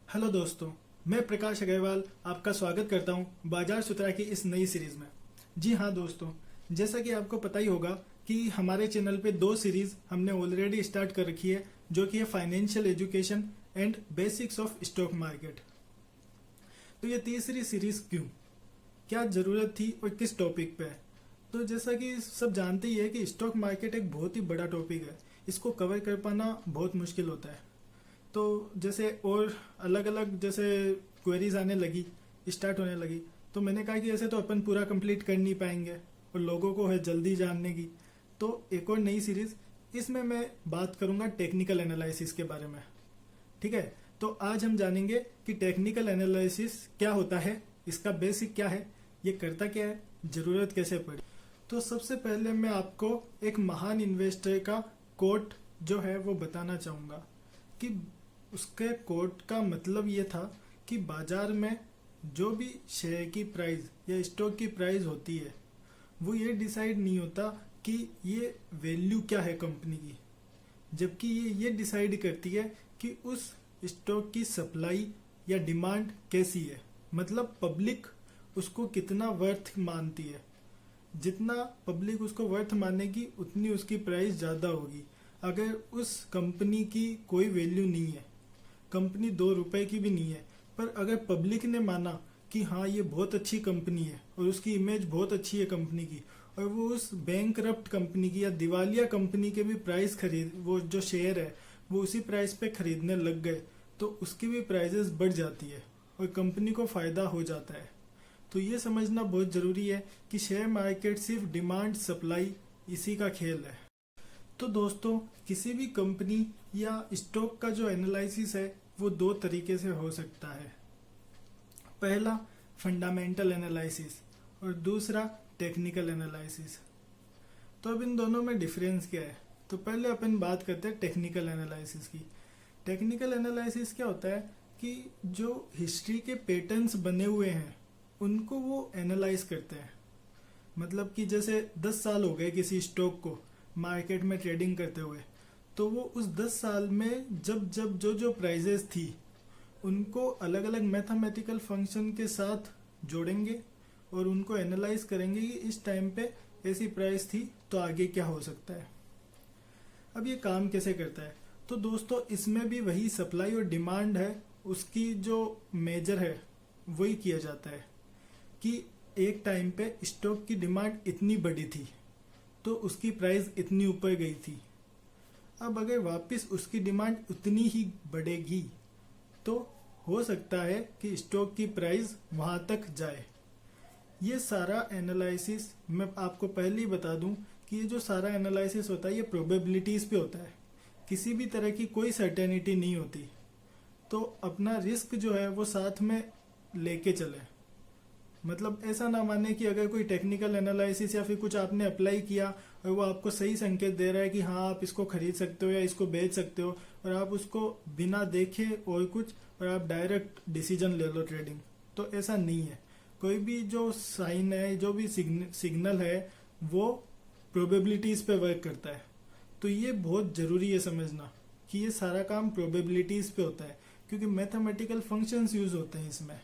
Hello दोस्तों, मैं प्रकाश अग्रवाल आपका स्वागत करता हूं बाजार सुतरा की इस नई सीरीज में। जी हाँ दोस्तों, जैसा कि आपको पता ही होगा कि हमारे चैनल पे दो सीरीज हमने ऑलरेडी स्टार्ट कर रखी है, जो कि है financial education and basics of stock market. तो ये तीसरी सीरीज क्यों, क्या ज़रूरत थी और किस टॉपिक पे है? तो जैसा कि सब जानते ही है कि स्टॉक मार्केट एक बहुत ही बड़ा टॉपिक है, इसको कवर कर पाना बहुत मुश्किल होता है। तो जैसे और अलग अलग जैसे क्वेरीज आने लगी, स्टार्ट होने लगी, तो मैंने कहा कि ऐसे तो अपन पूरा कंप्लीट कर नहीं पाएंगे और लोगों को है जल्दी जानने की। तो एक और नई सीरीज, इसमें मैं बात करूंगा टेक्निकल एनालिसिस के बारे में। ठीक है, तो आज हम जानेंगे कि टेक्निकल एनालिसिस क्या होता है, इसका बेसिक क्या है, ये करता क्या है, ज़रूरत कैसे पड़ी। तो सबसे पहले मैं आपको एक महान इन्वेस्टर का कोट जो है वो बताना चाहूँगा कि उसके कोट का मतलब ये था कि बाजार में जो भी शेयर की प्राइस या स्टॉक की प्राइस होती है, वो ये डिसाइड नहीं होता कि ये वैल्यू क्या है कंपनी की, जबकि ये डिसाइड करती है कि उस स्टॉक की सप्लाई या डिमांड कैसी है। मतलब पब्लिक उसको कितना वर्थ मानती है, जितना पब्लिक उसको वर्थ मानेगी उतनी उसकी प्राइस ज़्यादा होगी। अगर उस कंपनी की कोई वैल्यू नहीं है, कंपनी 2 रुपए की भी नहीं है, पर अगर पब्लिक ने माना कि हाँ ये बहुत अच्छी कंपनी है और उसकी इमेज बहुत अच्छी है कंपनी की, और वो उस बैंकरप्ट कंपनी की या दिवालिया कंपनी के भी प्राइस खरीद, वो जो शेयर है वो उसी प्राइस पे खरीदने लग गए, तो उसकी भी प्राइसेस बढ़ जाती है और कंपनी को फ़ायदा हो जाता है। तो ये समझना बहुत ज़रूरी है कि शेयर मार्केट सिर्फ डिमांड सप्लाई इसी का खेल है। तो दोस्तों, किसी भी कंपनी या स्टॉक का जो एनालिसिस है वो 2 तरीके से हो सकता है। पहला फंडामेंटल एनालिसिस और दूसरा टेक्निकल एनालिसिस। तो अब इन दोनों में डिफरेंस क्या है? तो पहले अपन बात करते हैं टेक्निकल एनालिसिस की। टेक्निकल एनालिसिस क्या होता है कि जो हिस्ट्री के पैटर्न्स बने हुए हैं उनको वो एनालाइज करते हैं। मतलब कि जैसे 10 साल हो गए किसी स्टॉक को मार्केट में ट्रेडिंग करते हुए, तो वो उस 10 साल में जब जब जो जो प्राइजेस थी उनको अलग अलग मैथमेटिकल फंक्शन के साथ जोड़ेंगे और उनको एनालाइज करेंगे कि इस टाइम पे ऐसी प्राइस थी तो आगे क्या हो सकता है। अब ये काम कैसे करता है? तो दोस्तों, इसमें भी वही सप्लाई और डिमांड है, उसकी जो मेजर है वही किया जाता है कि एक टाइम पे स्टॉक की डिमांड इतनी बड़ी थी तो उसकी प्राइस इतनी ऊपर गई थी। अब अगर वापस उसकी डिमांड उतनी ही बढ़ेगी तो हो सकता है कि स्टॉक की प्राइस वहां तक जाए। ये सारा एनालिसिस मैं आपको पहले ही बता दूं कि ये जो सारा एनालिसिस होता है ये प्रोबेबिलिटीज पे होता है, किसी भी तरह की कोई सर्टेनिटी नहीं होती। तो अपना रिस्क जो है वो साथ में लेके चले। मतलब ऐसा ना माने कि अगर कोई टेक्निकल एनालिसिस या फिर कुछ आपने अप्लाई किया और वो आपको सही संकेत दे रहा है कि हाँ आप इसको खरीद सकते हो या इसको बेच सकते हो, और आप उसको बिना देखे और कुछ और आप डायरेक्ट डिसीजन ले लो ट्रेडिंग, तो ऐसा नहीं है। कोई भी जो साइन है, जो भी सिग्नल है, वो प्रोबेबिलिटीज पे वर्क करता है। तो ये बहुत जरूरी है समझना कि ये सारा काम प्रोबेबिलिटीज पे होता है, क्योंकि मैथमेटिकल फंक्शंस यूज होते हैं इसमें।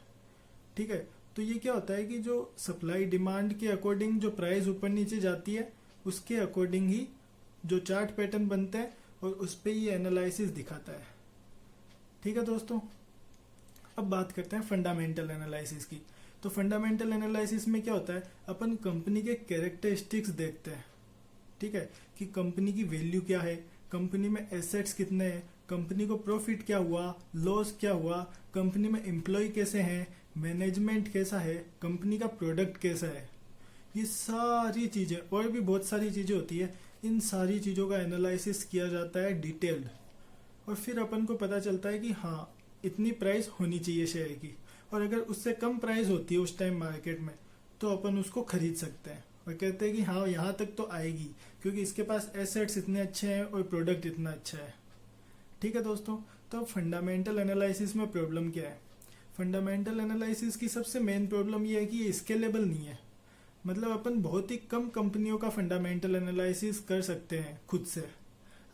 ठीक है, तो ये क्या होता है कि जो सप्लाई डिमांड के अकॉर्डिंग जो प्राइस ऊपर नीचे जाती है उसके अकॉर्डिंग ही जो चार्ट पैटर्न बनते हैं और उस पर ये एनालिसिस दिखाता है। ठीक है दोस्तों, अब बात करते हैं फंडामेंटल एनालिसिस की। तो फंडामेंटल एनालिसिस में क्या होता है, अपन कंपनी के कैरेक्टरिस्टिक्स देखते हैं। ठीक है, कि कंपनी की वैल्यू क्या है, कंपनी में एसेट्स कितने हैं, कंपनी को प्रॉफिट क्या हुआ, लॉस क्या हुआ, कंपनी में एम्प्लॉय कैसे हैं, मैनेजमेंट कैसा है, कंपनी का प्रोडक्ट कैसा है। ये सारी चीजें और भी बहुत सारी चीजें होती है, इन सारी चीजों का एनालिसिस किया जाता है डिटेल्ड, और फिर अपन को पता चलता है कि हाँ इतनी प्राइस होनी चाहिए शेयर की, और अगर उससे कम प्राइस होती है उस टाइम मार्केट में तो अपन उसको खरीद सकते हैं और कहते हैं कि हाँ यहाँ तक तो आएगी क्योंकि इसके पास एसेट्स इतने अच्छे हैं और प्रोडक्ट इतना अच्छा है। ठीक है दोस्तों, तो फंडामेंटल एनालिसिस में प्रॉब्लम क्या है? फंडामेंटल एनालिसिस की सबसे मेन प्रॉब्लम ये है कि ये स्केलेबल नहीं है। मतलब अपन बहुत ही कम कंपनियों का फंडामेंटल एनालिसिस कर सकते हैं खुद से।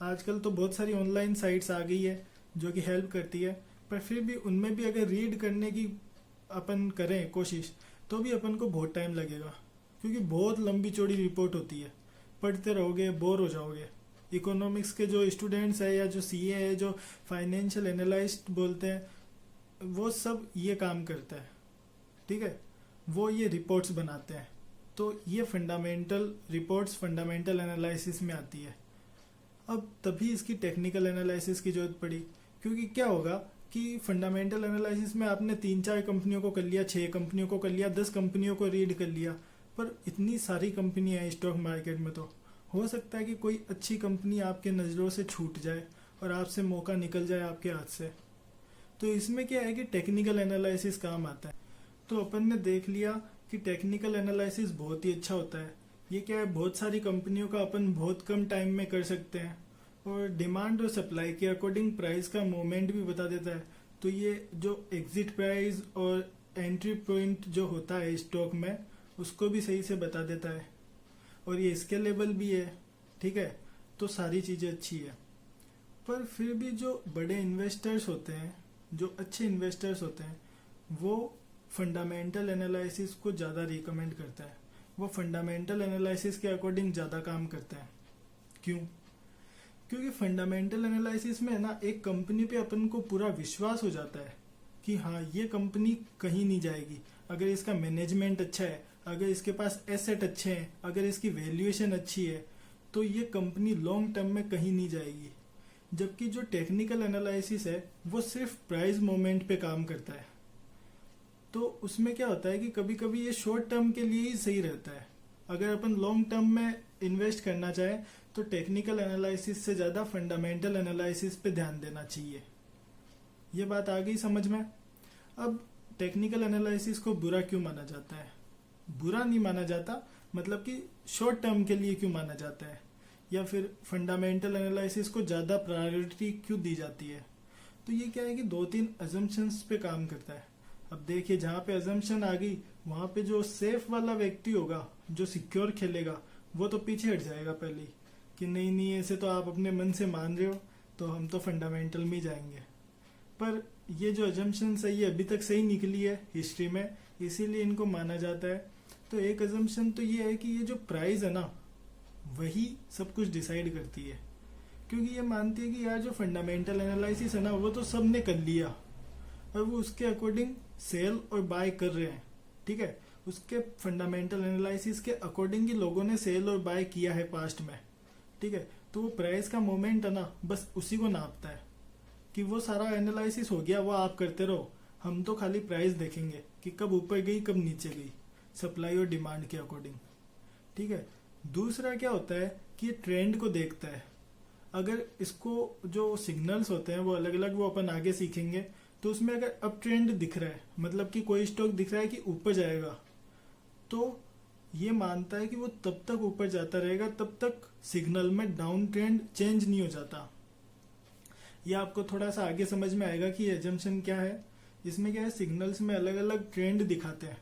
आजकल तो बहुत सारी ऑनलाइन साइट्स आ गई है जो कि हेल्प करती है, पर फिर भी उनमें भी अगर रीड करने की अपन करें कोशिश तो भी अपन को बहुत टाइम लगेगा, क्योंकि बहुत लंबी चौड़ी रिपोर्ट होती है, पढ़ते रहोगे बोर हो जाओगे। इकोनॉमिक्स के जो स्टूडेंट्स है या जो सीए है, जो फाइनेंशियल एनालिस्ट बोलते हैं, वो सब ये काम करता है, ठीक है। वो ये रिपोर्ट्स बनाते हैं, तो ये फंडामेंटल रिपोर्ट्स फंडामेंटल एनालिसिस में आती है। अब तभी इसकी टेक्निकल एनालिसिस की जरूरत पड़ी, क्योंकि क्या होगा कि फंडामेंटल एनालिसिस में आपने 3-4 कंपनियों को कर लिया, 6 कंपनियों को कर लिया, 10 कंपनियों को रीड कर लिया, पर इतनी सारी कंपनियां हैं स्टॉक मार्केट में, तो हो सकता है कि कोई अच्छी कंपनी आपके नज़रों से छूट जाए और आपसे मौका निकल जाए आपके हाथ से। तो इसमें क्या है कि टेक्निकल एनालिसिस काम आता है। तो अपन ने देख लिया कि टेक्निकल एनालिसिस बहुत ही अच्छा होता है। ये क्या है, बहुत सारी कंपनियों का अपन बहुत कम टाइम में कर सकते हैं, और डिमांड और सप्लाई के अकॉर्डिंग प्राइस का मूवमेंट भी बता देता है। तो ये जो एग्जिट प्राइस और एंट्री पॉइंट जो होता है स्टॉक में, उसको भी सही से बता देता है, और ये स्केलेबल भी है, ठीक है। तो सारी चीज़ें अच्छी है। पर फिर भी जो बड़े इन्वेस्टर्स होते हैं, जो अच्छे इन्वेस्टर्स होते हैं, वो फंडामेंटल एनालिसिस को ज़्यादा रिकमेंड करता है। वो फंडामेंटल एनालिसिस के अकॉर्डिंग ज़्यादा काम करते हैं। क्यों? क्योंकि फंडामेंटल एनालिसिस में है ना, एक कंपनी पे अपन को पूरा विश्वास हो जाता है कि हाँ ये कंपनी कहीं नहीं जाएगी अगर इसका मैनेजमेंट अच्छा है, अगर इसके पास एसेट अच्छे हैं, अगर इसकी वैल्यूएशन अच्छी है, तो ये कंपनी लॉन्ग टर्म में कहीं नहीं जाएगी। जबकि जो टेक्निकल एनालिसिस है वो सिर्फ प्राइस मूवमेंट पे काम करता है। तो उसमें क्या होता है कि कभी कभी ये शॉर्ट टर्म के लिए ही सही रहता है। अगर अपन लॉन्ग टर्म में इन्वेस्ट करना चाहे तो टेक्निकल एनालिसिस से ज़्यादा फंडामेंटल एनालिसिस पे ध्यान देना चाहिए। ये बात आ गई समझ में? अब टेक्निकल एनालिसिस को बुरा क्यों माना जाता है? बुरा नहीं माना जाता, मतलब कि शॉर्ट टर्म के लिए क्यों माना जाता है, या फिर फंडामेंटल एनालिसिस को ज़्यादा प्रायोरिटी क्यों दी जाती है? तो ये क्या है कि 2-3 अजम्पशंस पे काम करता है। अब देखिए, जहाँ पे अजम्पशन आ गई वहाँ पे जो सेफ वाला व्यक्ति होगा, जो सिक्योर खेलेगा, वो तो पीछे हट जाएगा पहले ही कि नहीं नहीं ऐसे तो आप अपने मन से मान रहे हो, तो हम तो फंडामेंटल में ही जाएंगे। पर ये जो अजम्पशंस है ये अभी तक सही निकली है हिस्ट्री में, इसीलिए इनको माना जाता है। तो एक अजम्पशन तो ये है कि ये जो प्राइस है ना, वही सब कुछ डिसाइड करती है, क्योंकि ये मानती है कि यार जो फंडामेंटल एनालिसिस है ना, वो तो सबने कर लिया और वो उसके अकॉर्डिंग सेल और बाय कर रहे हैं, ठीक है। उसके फंडामेंटल एनालिसिस के अकॉर्डिंग ही लोगों ने सेल और बाय किया है पास्ट में, ठीक है। तो वो प्राइस का मोमेंट है ना, बस उसी को नापता है कि वो सारा एनालिसिस हो गया, वो आप करते रहो, हम तो खाली प्राइस देखेंगे कि कब ऊपर गई कब नीचे गई, सप्लाई और डिमांड के अकॉर्डिंग, ठीक है। दूसरा क्या होता है कि ये ट्रेंड को देखता है। अगर इसको जो सिग्नल्स होते हैं वो अलग अलग, वो अपन आगे सीखेंगे, तो उसमें अगर अप ट्रेंड दिख रहा है, मतलब कि कोई स्टॉक दिख रहा है कि ऊपर जाएगा, तो ये मानता है कि वो तब तक ऊपर जाता रहेगा तब तक सिग्नल में डाउन ट्रेंड चेंज नहीं हो जाता। ये आपको थोड़ा सा आगे समझ में आएगा कि एजम्पशन क्या है। इसमें क्या है, सिग्नल्स में अलग अलग ट्रेंड दिखाते हैं,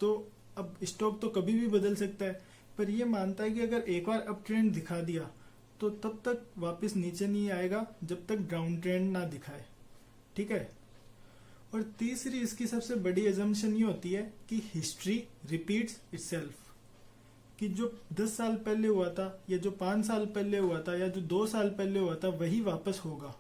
तो अब स्टॉक तो कभी भी बदल सकता है, पर ये मानता है कि अगर एक बार अप ट्रेंड दिखा दिया तो तब तक वापस नीचे नहीं आएगा जब तक डाउन ट्रेंड ना दिखाए, ठीक है। और तीसरी इसकी सबसे बड़ी अजम्पशन ये होती है कि हिस्ट्री रिपीट्स इटसेल्फ, कि जो 10 साल पहले हुआ था या जो 5 साल पहले हुआ था या जो 2 साल पहले हुआ था वही वापस होगा।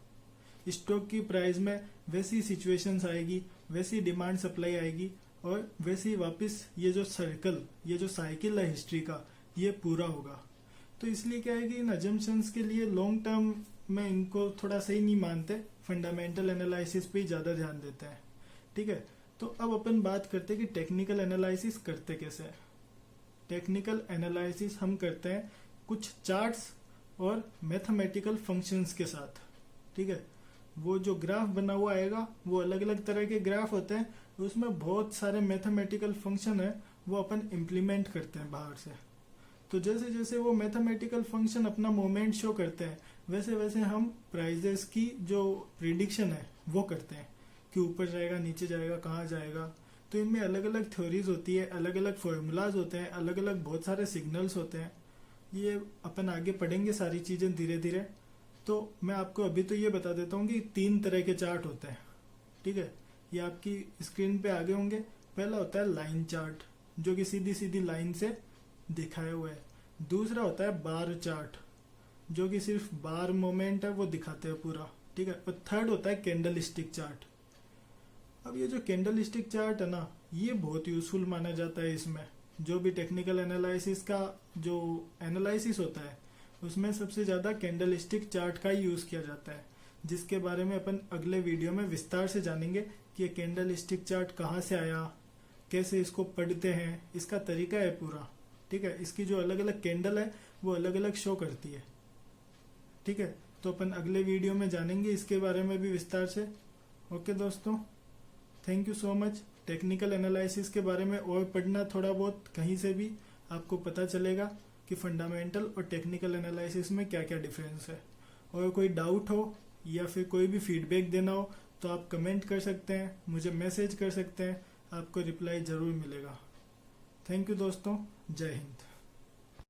स्टॉक की प्राइस में वैसी सिचुएशंस आएगी, वैसी डिमांड सप्लाई आएगी, और वैसे ही वापस ये जो सर्कल, ये जो साइकिल है हिस्ट्री का, ये पूरा होगा। तो इसलिए क्या है कि इन अजम्पशंस के लिए लॉन्ग टर्म में इनको थोड़ा सही नहीं मानते, फंडामेंटल एनालिसिस पे ही ज़्यादा ध्यान देते हैं, ठीक है। तो अब अपन बात करते हैं कि टेक्निकल एनालिसिस करते कैसे हैं। टेक्निकल एनालिसिस हम करते हैं कुछ चार्ट्स और मैथमेटिकल फंक्शंस के साथ, ठीक है। वो जो ग्राफ बना हुआ आएगा वो अलग अलग तरह के ग्राफ होते हैं, उसमें बहुत सारे मैथमेटिकल फंक्शन है, वो अपन इम्प्लीमेंट करते हैं बाहर से। तो जैसे जैसे वो मैथमेटिकल फंक्शन अपना मोमेंट शो करते हैं, वैसे वैसे हम प्राइजेस की जो प्रिडिक्शन है वो करते हैं कि ऊपर जाएगा नीचे जाएगा कहाँ जाएगा। तो इनमें अलग अलग थ्योरीज होती है, अलग अलग फॉर्मूलाज होते हैं, अलग अलग बहुत सारे सिग्नल्स होते हैं। ये अपन आगे पढ़ेंगे सारी चीज़ें धीरे धीरे। तो मैं आपको अभी तो ये बता देता हूँ कि 3 तरह के चार्ट होते हैं। ठीक है, ये आपकी स्क्रीन पे आगे होंगे। पहला होता है लाइन चार्ट, जो कि सीधी सीधी लाइन से दिखाया हुआ है। दूसरा होता है बार चार्ट, जो कि सिर्फ बार मोमेंट है वो दिखाते हैं पूरा, ठीक है। और थर्ड होता है कैंडल स्टिक चार्ट। अब ये जो कैंडल स्टिक चार्ट है ना, ये बहुत यूजफुल माना जाता है। इसमें जो भी टेक्निकल एनालिसिस का जो एनालिसिस होता है उसमें सबसे ज्यादा कैंडल स्टिक चार्ट का ही यूज किया जाता है, जिसके बारे में अपन अगले वीडियो में विस्तार से जानेंगे कि ये कैंडल स्टिक चार्ट कहाँ से आया, कैसे इसको पढ़ते हैं, इसका तरीका है पूरा, ठीक है। इसकी जो अलग अलग कैंडल है वो अलग अलग शो करती है, ठीक है। तो अपन अगले वीडियो में जानेंगे इसके बारे में भी विस्तार से। ओके दोस्तों, thank you so much. Technical analysis के बारे में और पढ़ना थोड़ा बहुत, कहीं से भी आपको पता चलेगा कि फंडामेंटल और टेक्निकल एनालिसिस में क्या क्या डिफरेंस है। और कोई डाउट हो या फिर कोई भी फीडबैक देना हो तो आप कमेंट कर सकते हैं, मुझे मैसेज कर सकते हैं, आपको रिप्लाई जरूर मिलेगा। थैंक यू दोस्तों, जय हिंद।